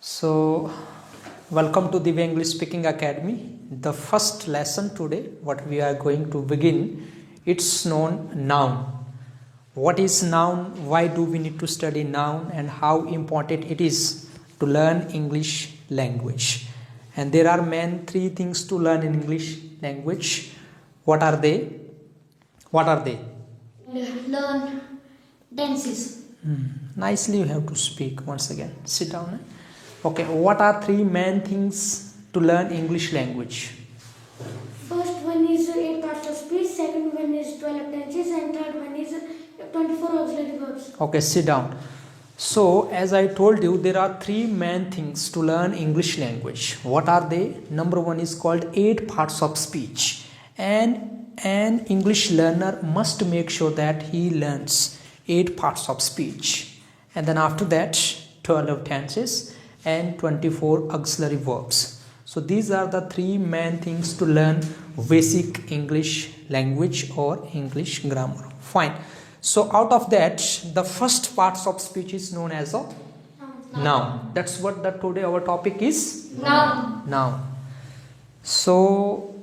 So, welcome to the English Speaking Academy. The first lesson today, what we are going to begin, it's known noun. What is noun? Why do we need to study noun? And how important it is to learn English language. And there are three things to learn in English language. What are they? Learn tenses. Nicely you have to speak once again. Sit down. Okay, what are three main things to learn English language? First one is 8 parts of speech, second one is 12 tenses, and third one is 24 auxiliary verbs. Okay, sit down. So, as I told you, there are three main things to learn English language. What are they? Number one is called 8 parts of speech. And an English learner must make sure that he learns 8 parts of speech. And then after that, 12 tenses and 24 auxiliary verbs. So these are the three main things to learn basic English language or English grammar. Fine. So out of that, the first parts of speech is known as a noun. That's what today our topic is. Noun. So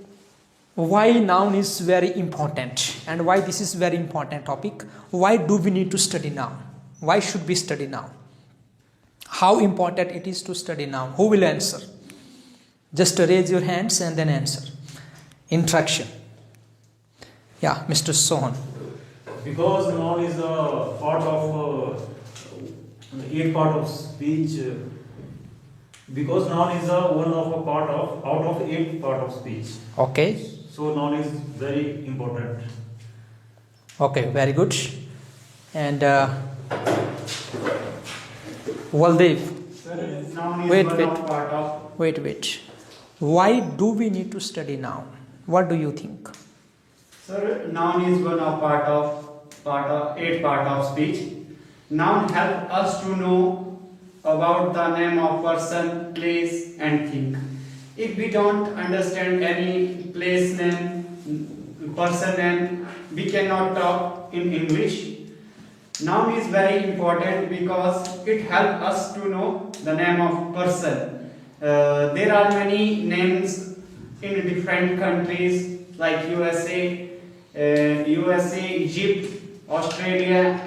why noun is very important and why this is very important topic? Why do we need to study noun? Why should we study noun? How important it is to study noun? Who will answer? Just raise your hands and then answer. Introduction. Yeah, Mr. Sohan. Because noun is a part of 8 part of speech. Because noun is one of a part of out of 8 part of speech. Okay. So noun is very important. Okay, very good. And Waldev. Noun is Wait. part of. Wait. Why do we need to study noun? What do you think? Sir, noun is one of part of 8 part of speech. Noun help us to know about the name of person, place, and thing. If we don't understand any place name, person name, we cannot talk in English. Noun is very important because it helps us to know the name of person. There are many names in different countries like USA, Egypt, Australia,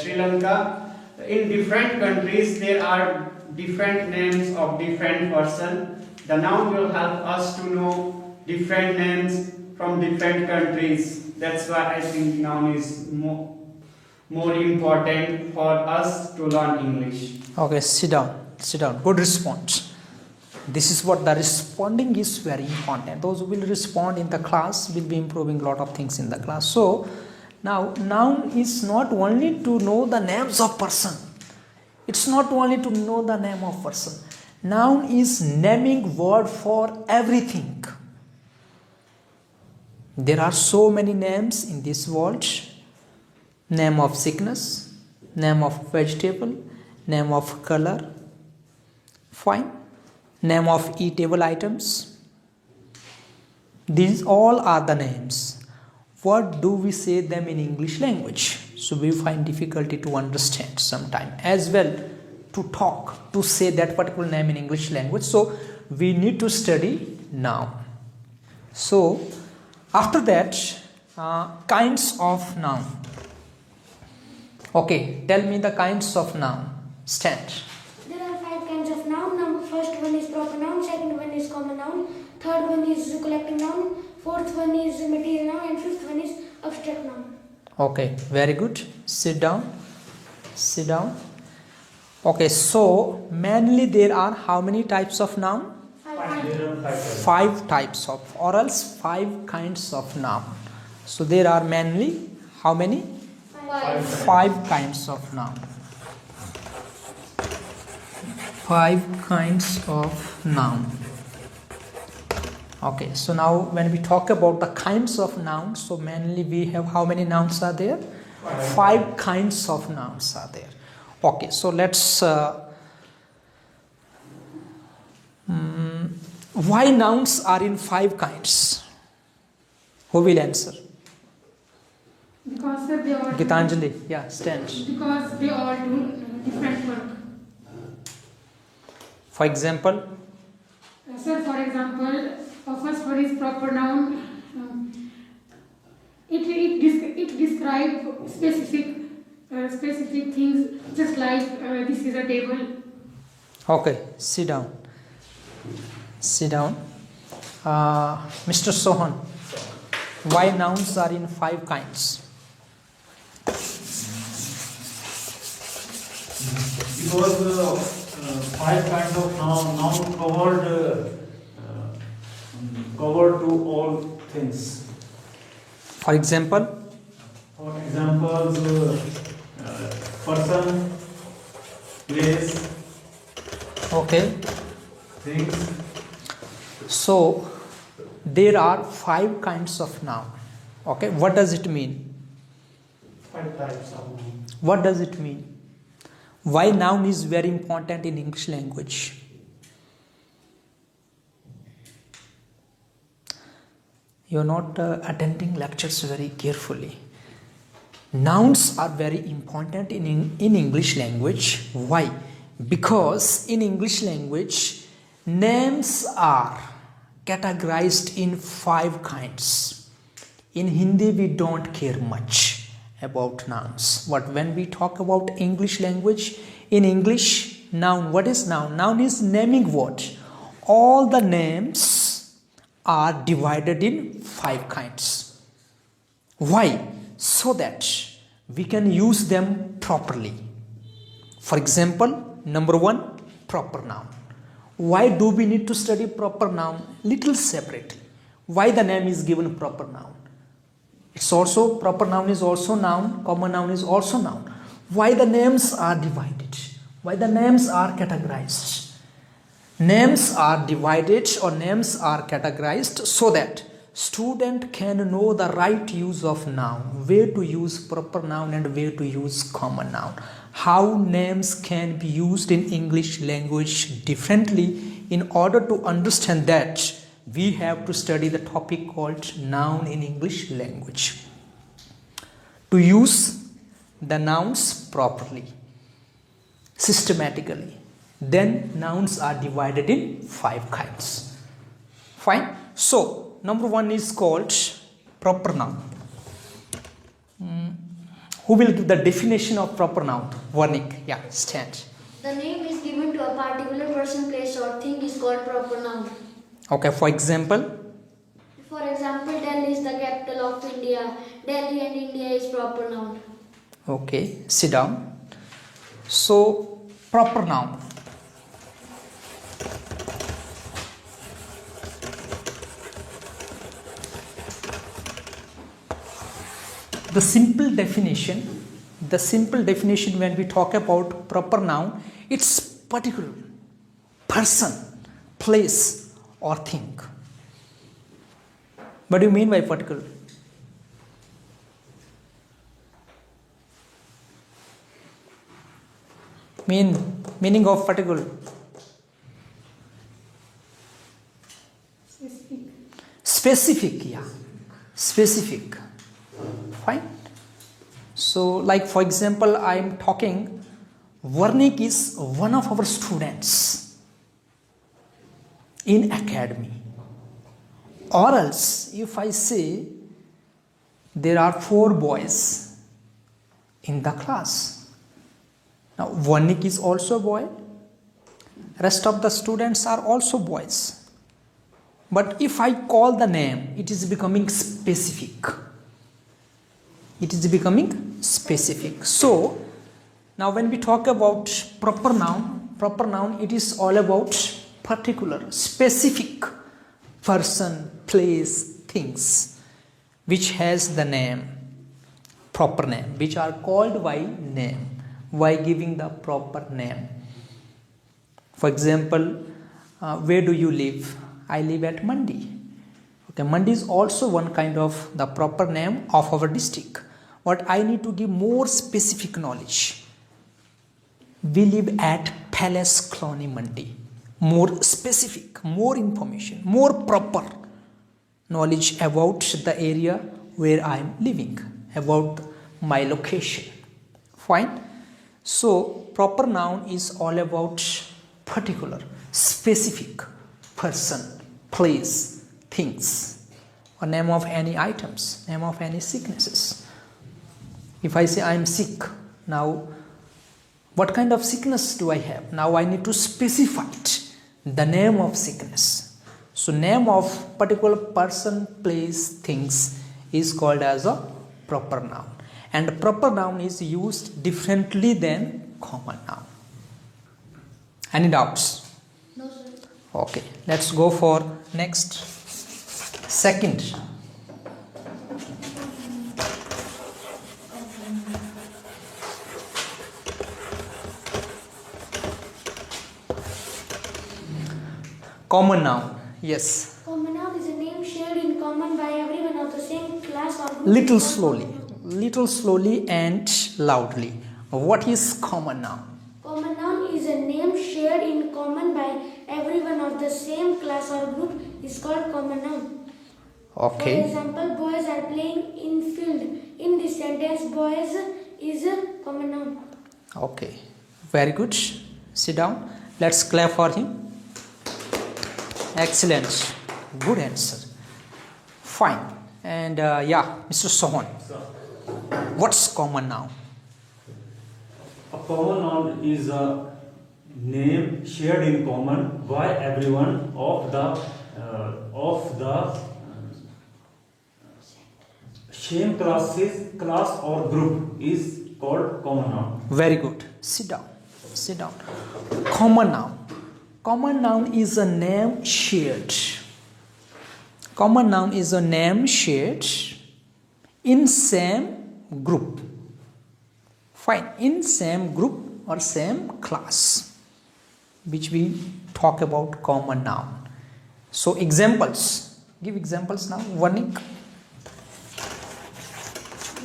Sri Lanka. In different countries there are different names of different person. The noun will help us to know different names from different countries. That's why I think noun is more important for us to learn English. Okay, sit down. Good response. This is what the responding is very important. Those who will respond in the class will be improving a lot of things in the class. So now noun is not only to know the names of person. It's not only to know the name of person. Noun is naming word for everything. There are so many names in this world. Name of sickness, name of vegetable, name of color. Fine. Name of eatable items. These all are the names. What do we say them in English language? So we find difficulty to understand sometime as well to talk, to say that particular name in English language. So we need to study noun. So after that, kinds of noun. Okay, tell me the kinds of noun. Stand. There are 5 kinds of noun. First one is proper noun, second one is common noun, third one is collective noun, fourth one is material noun, and fifth one is abstract noun. Okay, very good. Sit down. Okay, so mainly there are how many types of noun? 5 types of, or else 5 kinds of noun. So there are mainly how many? 5 kinds of noun. 5 kinds of noun. Okay, so now when we talk about the kinds of nouns, so mainly we have how many nouns are there? 5 kinds of nouns are there. Okay, so let's why nouns are in 5 kinds? Who will answer? Because they all Gitanjali, yeah, stand. because they all do different work. For example, Sir, for example, first one is proper noun. It describes specific things, just like this is a table. okay, sit down. Sit down. Mr. Sohan, why nouns are in 5 kinds? Because 5 kinds of noun covered to all things. For example, Person, place, okay. things. So there are 5 kinds of noun. Okay, what does it mean? 5 types of noun. What does it mean? Why noun is very important in English language? You're not attending lectures very carefully. Nouns are very important in English language. Why? Because in English language, names are categorized in 5 kinds. In Hindi, we don't care much about nouns. But when we talk about English language, in English, noun, what is noun? Noun is naming word. All the names are divided in 5 kinds. Why? So that we can use them properly. For example, number 1, proper noun. Why do we need to study proper noun? Little separately. Why the name is given proper noun? It's also, proper noun is also noun, common noun is also noun. Why the names are divided? Why the names are categorized? Names are divided or names are categorized so that student can know the right use of noun, where to use proper noun and where to use common noun. How names can be used in English language differently. In order to understand that, we have to study the topic called noun in English language. To use the nouns properly, systematically, then nouns are divided in 5 kinds. Fine. So, number 1 is called proper noun. Who will give the definition of proper noun? Varnik, yeah, stand. The name is given to a particular person, place or thing is called proper noun. Okay, for example, Delhi is the capital of India. Delhi and India is proper noun. okay, sit down. So, proper noun. The simple definition when we talk about proper noun, it's particular person, place or thing. What do you mean by particular? Meaning of particular? Specific, yeah. Specific. Fine. So, like for example, I am talking, Varnik is one of our students in academy. Or else, if I say there are 4 boys in the class. Now, Varnik is also a boy. Rest of the students are also boys. But if I call the name, it is becoming specific. It is becoming specific. So, now when we talk about proper noun, it is all about particular, specific person, place, things, which has the name, proper name, which are called by name. Why giving the proper name? For example, where do you live? I live at Mandi. Okay, Mandi is also one kind of the proper name of our district. But I need to give more specific knowledge. We live at Palace Colony Mandi. More specific, more information, more proper knowledge about the area where I am living, about my location. Fine. So, proper noun is all about particular, specific, person, place, things, or name of any items, name of any sicknesses. If I say I am sick, now what kind of sickness do I have? Now I need to specify it, the name of sickness. So name of particular person, place, things is called as a proper noun. And proper noun is used differently than common noun. Any doubts? No, sir. Okay, let's go for next. Second. Common noun. Yes. Common noun is a name shared in common by everyone of the same class or group. Little slowly and loudly. What is common noun? Common noun is a name shared in common by everyone of the same class or group is called common noun. Okay. For example, boys are playing in field. In this sentence, boys is a common noun. Okay. Very good. Sit down. Let's clap for him. Excellent. Good answer. Fine. And Mr. Sohan. Sir, What's common noun? a common noun is a name shared in common by everyone of the same class or group is called common noun. Very good. Sit down. Sit down. Common noun. Common noun is a name shared. Common noun is a name shared in same group. Fine. In same group or same class, which we talk about common noun. So examples. Give examples now. Vanik.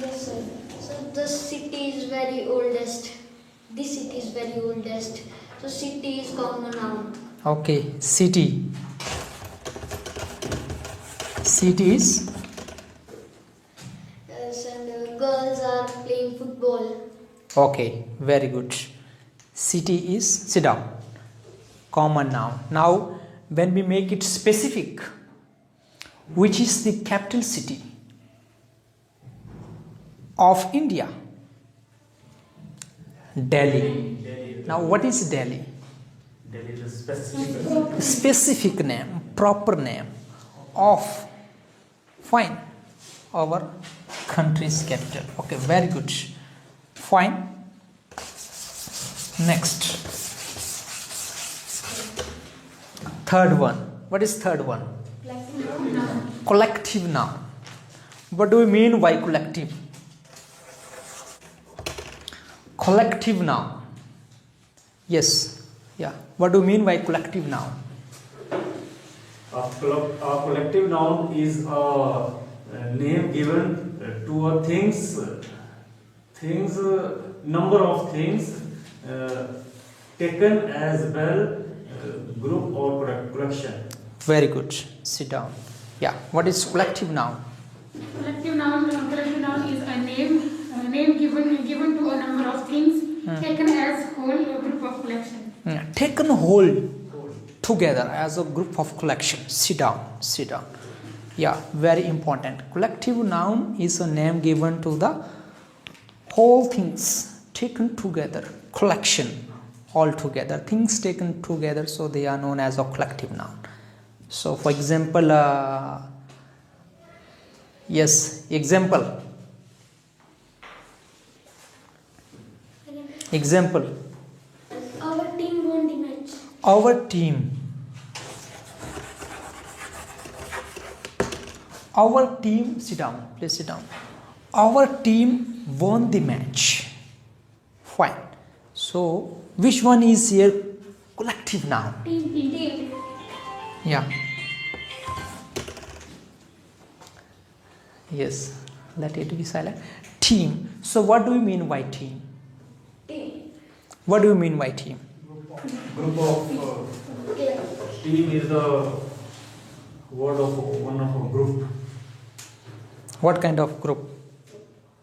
Yes, sir. So the city is very oldest. This city is very oldest. So city is common noun. Okay. City. City is Yes, and girls are playing football. okay. Very good. City is, sit down, common noun. Now when we make it specific, which is the capital city of India? Delhi. Now what is Delhi? Delhi is a specific. Specific name, proper name of, fine, our country's capital. Okay, very good. Fine. Next. Third one. What is third one? Collective noun. What do we mean by collective? Collective noun. Yes. Yeah. What do you mean by collective noun? A collective noun is a name given to a number of things taken as well group or collection. Very good. Sit down. Yeah. What is collective noun? Collective noun is a name given to a number of things taken as whole group of collection. Taken whole together as a group of collection. Sit down. Sit down. Yeah. Very important. Collective noun is a name given to the whole things taken together. Collection. All together. Things taken together. So they are known as a collective noun. So for example, yes, example. Example. Our team won the match. Our team. Our team, sit down, please sit down. Our team won the match. Fine. So, which one is here? Collective noun. Team. Yeah. Yes. Let it be silent. Team. So, what do you mean by team? Team. What do you mean by team? Group of team is the word of one of a group. What kind of group?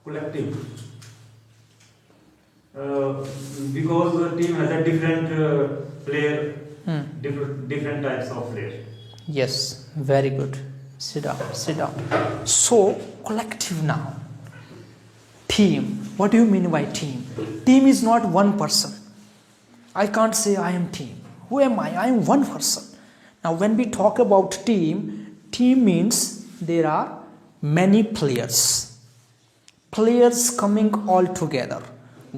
Collective. Because the team has a different player, Hmm. different types of player. Yes, very good. Sit down, sit down. So, collective noun. Team. What do you mean by team? Team is not one person. I can't say I am team. Who am I? I am one person. Now, when we talk about team, team means there are many players. Players coming all together.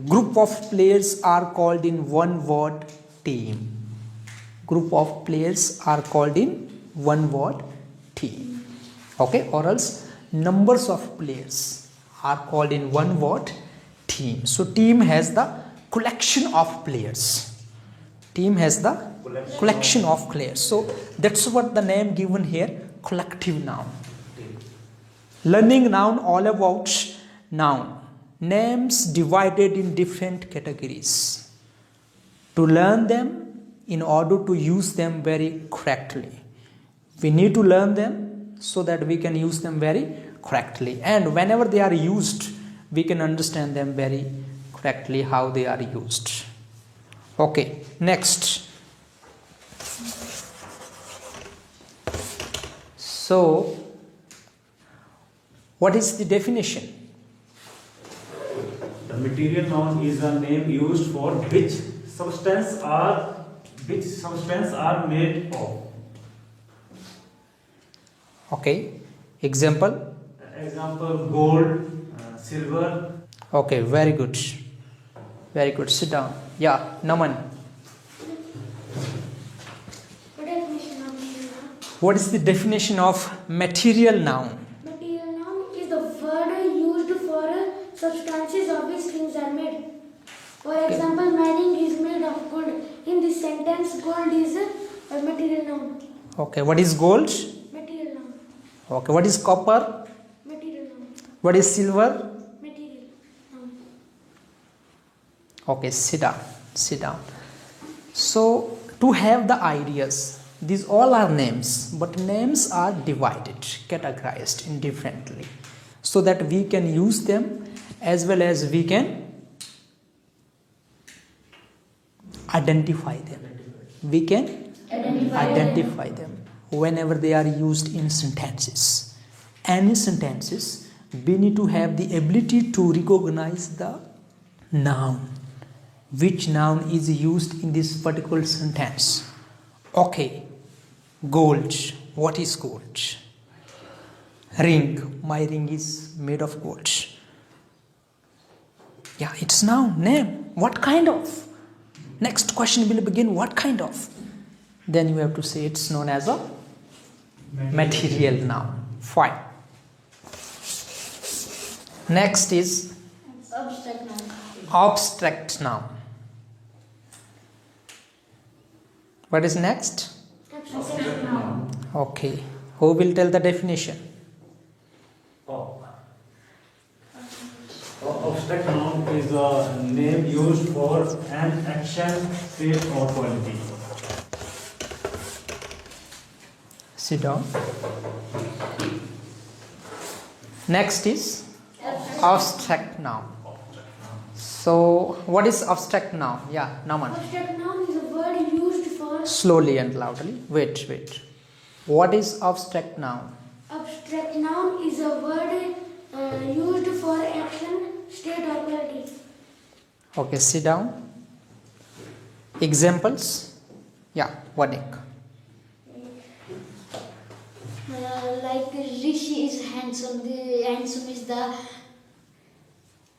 Group of players are called in one word team. Group of players are called in one word team. Okay, or else numbers of players are called in one word team. So team has the collection of players. Team has the collection of players. So that's what the name given here, collective noun. Learning noun, all about noun. Names divided in different categories. To learn them in order to use them very correctly. We need to learn them so that we can use them very correctly. And whenever they are used, we can understand them very correctly how they are used. Okay, next. So, what is the definition? The material noun is a name used for which substance are made of. Okay, example? Example, gold, silver. Okay, very good. Very good. Sit down. Yeah, Naman. What is the definition of material noun? Material noun is the word used for substances of which things are made. For example, my ring is made of gold. In this sentence, gold is a material noun. Okay, what is gold? Material noun. Okay, what is copper? Material noun. What is silver? Material noun. Okay, sit down. Sit down. So, to have the ideas, these all are names, but names are divided, categorized indifferently, so that we can use them as well as we can identify them. We can identify them whenever they are used in sentences. Any sentences, we need to have the ability to recognize the noun. Which noun is used in this particular sentence? Okay, gold. What is gold? Ring. My ring is made of gold. Yeah, it's noun, name. What kind of? Next question will begin, what kind of? Then you have to say it's known as a material noun. Fine. Next is Abstract noun. abstract noun. What is next? Abstract noun. Okay. Who will tell the definition? Abstract noun is a name used for an action, state, or quality. Sit down. Next is abstract noun. So, what is abstract noun? Yeah, Naman. Abstract noun is a word used for. Slowly and loudly. Wait. What is abstract noun? Abstract noun is a word used for action, state, or quality. Okay, sit down. Examples? Yeah, Vanik. Like Rishi is handsome. The handsome is the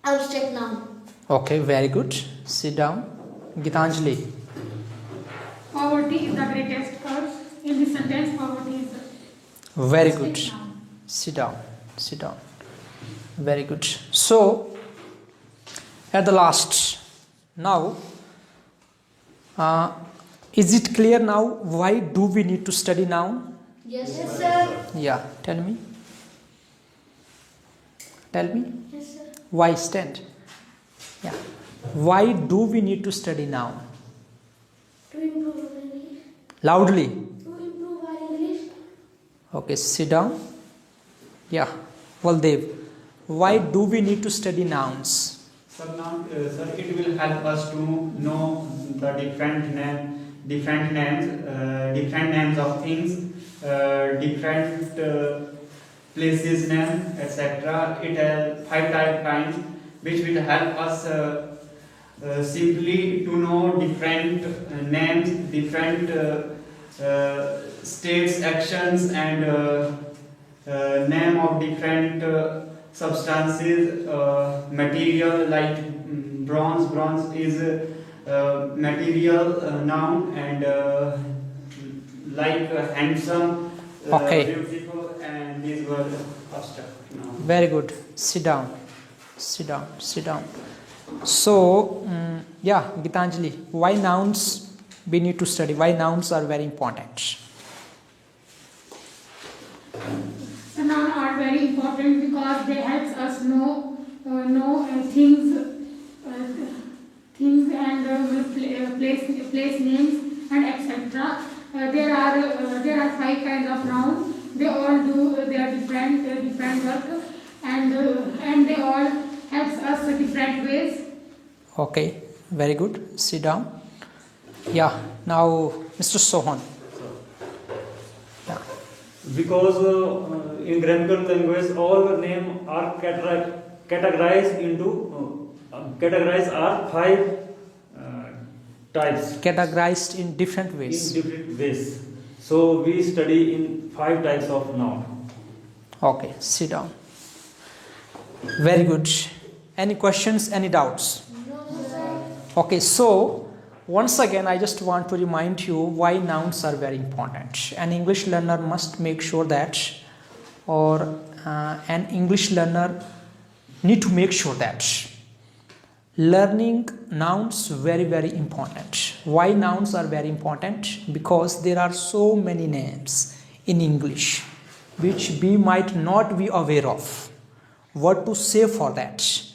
abstract noun. Okay, very good. Sit down. Gitanjali. Poverty is the greatest curse. In this sentence, poverty is the Very good. abstract noun. Sit down. Very good. So, at the last, now, is it clear now why do we need to study noun? Yes, sir. Yeah, tell me. Yes, sir. Why stand? Yeah. Why do we need to study noun? To improve our English. Loudly. To improve our English. Okay, sit down. Yeah, Valdev. Why do we need to study nouns? Sir, it will help us to know the different different names of things, different places name, etc. It has 5 kinds, which will help us simply to know different names, different states, actions, and name of different substances, material like bronze. Bronze is material noun, and like handsome, Okay. beautiful, and these were abstract nouns. Very good. Sit down. Sit down. Sit down. So, yeah, Gitanjali, why nouns we need to study? Why nouns are very important? So nouns are very important because they help us know things and place names and etc. There are 5 kinds of nouns. They all do their different work, and they all helps us in different ways. Okay, very good. Sit down. Yeah, now Mr. Sohan. Yeah. Because in grammatical language, all names are categorized into are 5 types. Categorized in different ways. In different ways. So we study in 5 types of noun. Okay, sit down. Very good. Any questions, any doubts? Okay, so once again, I just want to remind you why nouns are very important. An English learner must make sure that, or an English learner need to make sure that learning nouns very, very important. Why nouns are very important? Because there are so many names in English which we might not be aware of. What to say for that?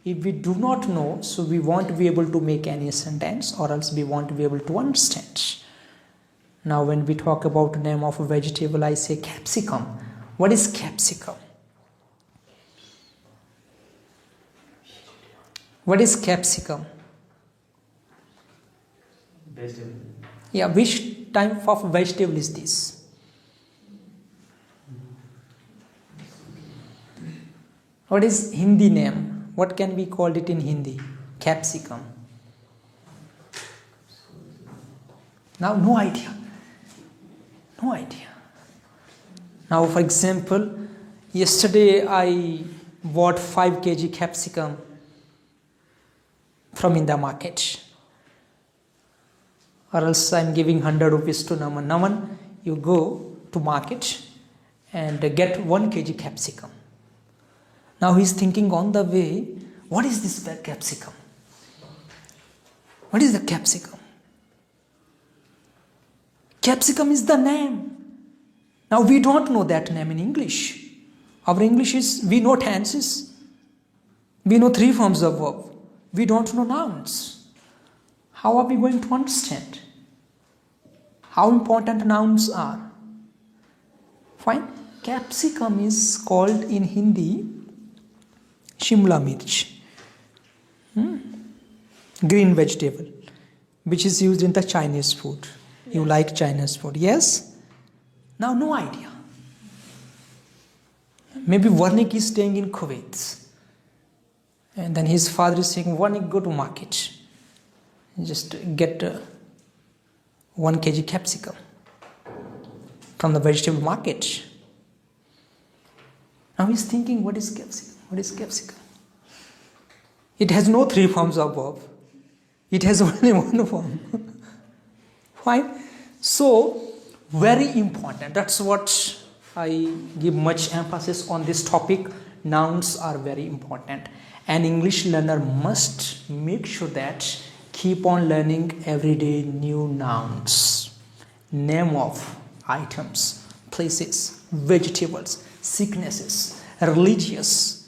If we do not know, so we won't be able to make any sentence, or else we won't be able to understand. Now when we talk about the name of a vegetable, I say capsicum. What is capsicum? What is capsicum? Vegetable. Yeah, which type of vegetable is this? What is Hindi name? What can we call it in Hindi? Capsicum. Now, no idea. No idea. Now, for example, yesterday I bought 5 kg capsicum from in the market. Or else I'm giving 100 rupees to Naman. Naman, you go to market and get 1 kg capsicum. Now he's thinking on the way, what is this capsicum? What is the capsicum? Capsicum is the name. Now we don't know that name in English. Our English is, we know tenses. We know 3 forms of verb. We don't know nouns. How are we going to understand how important nouns are? Fine. Capsicum is called in Hindi Shimla mirch, green vegetable, which is used in the Chinese food. You like Chinese food, yes? Now, no idea. Maybe Warnik is staying in Kuwait, and then his father is saying, Warnik, go to market, just get 1 kg capsicum from the vegetable market. Now he's thinking, what is capsicum? What is capsicum? It has no 3 forms of verb. It has only 1 form. Fine. So, very important. That's what I give much emphasis on this topic. Nouns are very important. An English learner must make sure that keep on learning every day new nouns. Name of items, places, vegetables, sicknesses, religious.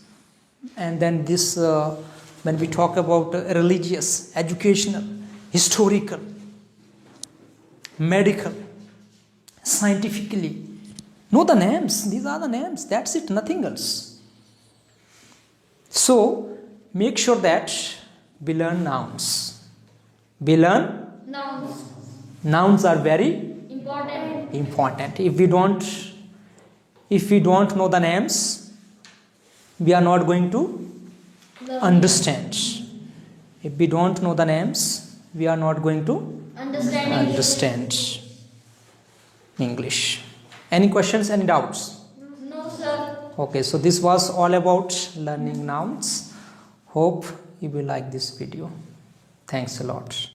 And then this, when we talk about religious, educational, historical, medical, scientifically, know the names. These are the names. That's it, nothing else. So, make sure that we learn nouns. We learn Nouns. Nouns are very Important. important. If we don't know the names, we are not going to understand. If we don't know the names, we are not going to understand English. Any questions, any doubts? No, sir. Okay, so this was all about learning nouns. Hope you will like this video. Thanks a lot.